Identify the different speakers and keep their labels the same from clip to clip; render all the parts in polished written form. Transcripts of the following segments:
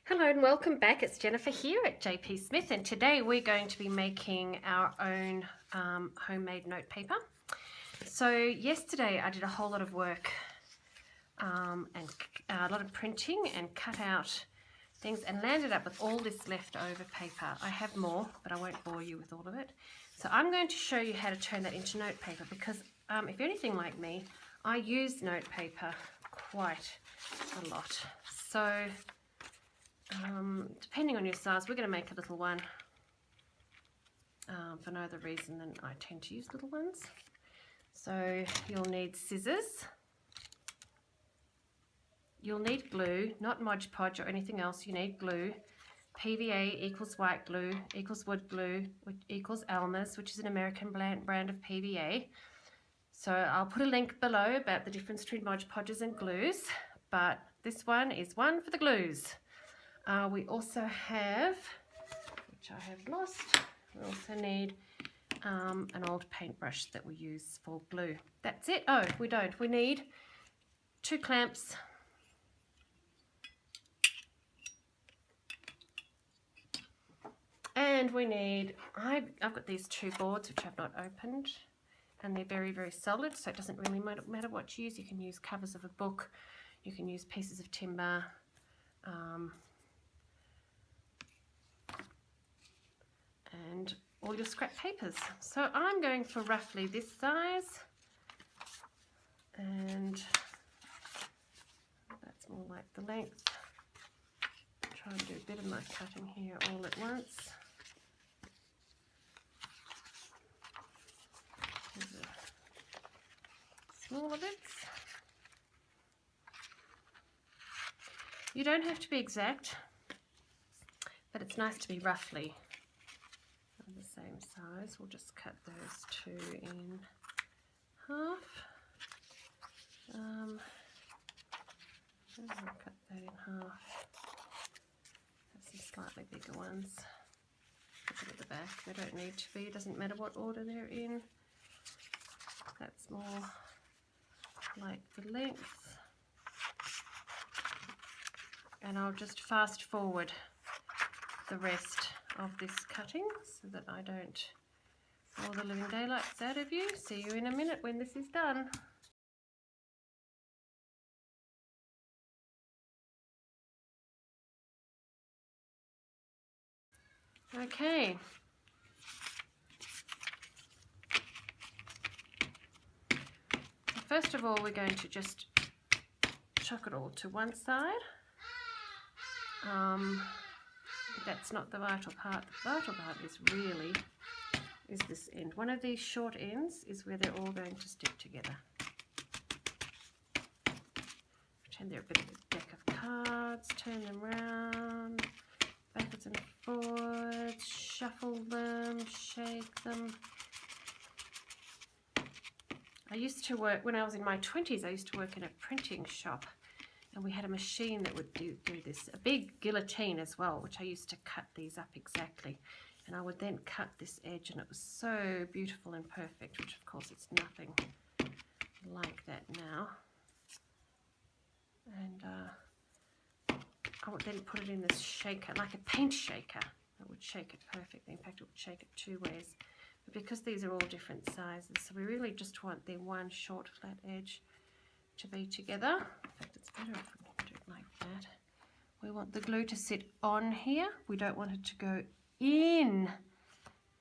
Speaker 1: Hello and welcome back. It's Jennifer here at Peacock-Smith, and today we're going to be making our own homemade note paper. So yesterday I did a whole lot of work and a lot of printing and cut out things and landed up with all this leftover paper. I have more, but I won't bore you with all of it. So I'm going to show you how to turn that into note paper because if you're anything like me, I use note paper quite a lot. So depending on your size, we're going to make a little one for no other reason than I tend to use little ones. So you'll need scissors, you'll need glue, not Mod Podge or anything else, you need glue. PVA equals white glue equals wood glue, which equals Elmer's, which is an American brand of PVA. So I'll put a link below about the difference between Mod Podges and glues, but this one is one for the glues. We also have, which I have lost, we also need an old paintbrush that we use for glue. That's it. Oh, we don't. We need 2 clamps, and we need, I've got these 2 boards which I've not opened, and they're very, very solid, so it doesn't really matter what you use. You can use covers of a book, you can use pieces of timber, and all your scrap papers. So I'm going for roughly this size, and that's more like the length. Try and do a bit of my cutting here all at once. Smaller bits. You don't have to be exact, but it's nice to be roughly the same size. We'll just cut those 2 in half. I'll cut that in half. Have some slightly bigger ones. Look at the back. They don't need to be. It doesn't matter what order they're in. That's more like the length. And I'll just fast forward the rest of this cutting so that I don't bore the living daylights out of you. See you in a minute when this is done. Okay. First of all, we're going to just chuck it all to one side. That's not the vital part. The vital part is this end. One of these short ends is where they're all going to stick together. Pretend they're a bit of a deck of cards, turn them round, backwards and forwards, shuffle them, shake them. I used to work, when I was in my 20s, I used to work in a printing shop, and we had a machine that would do this, a big guillotine as well, which I used to cut these up exactly. And I would then cut this edge, and it was so beautiful and perfect, which of course it's nothing like that now. And I would then put it in this shaker, like a paint shaker, that would shake it perfectly. In fact, it would shake it 2 ways. But because these are all different sizes, so we really just want their one short flat edge to be together. In fact, it's better if we do it like that. We want the glue to sit on here. We don't want it to go in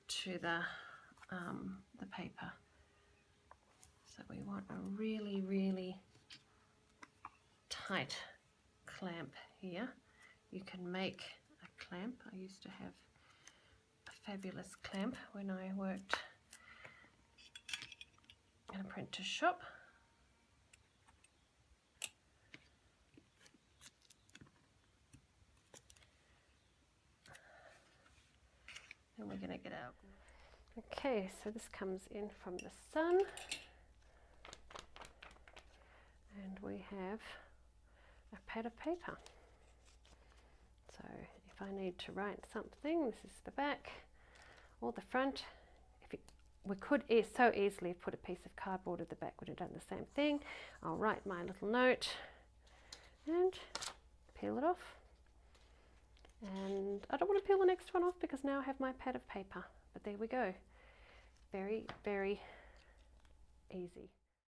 Speaker 1: to the paper. So we want a really, really tight clamp here. You can make a clamp. I used to have a fabulous clamp when I worked in a printer shop. And we're going to get out. Okay, so this comes in from the sun, and we have a pad of paper. So if I need to write something, this is the back or the front. We could so easily put a piece of cardboard at the back, would have done the same thing. I'll write my little note and peel it off. And I don't want to peel the next one off because now I have my pad of paper. But there we go. Very, very easy.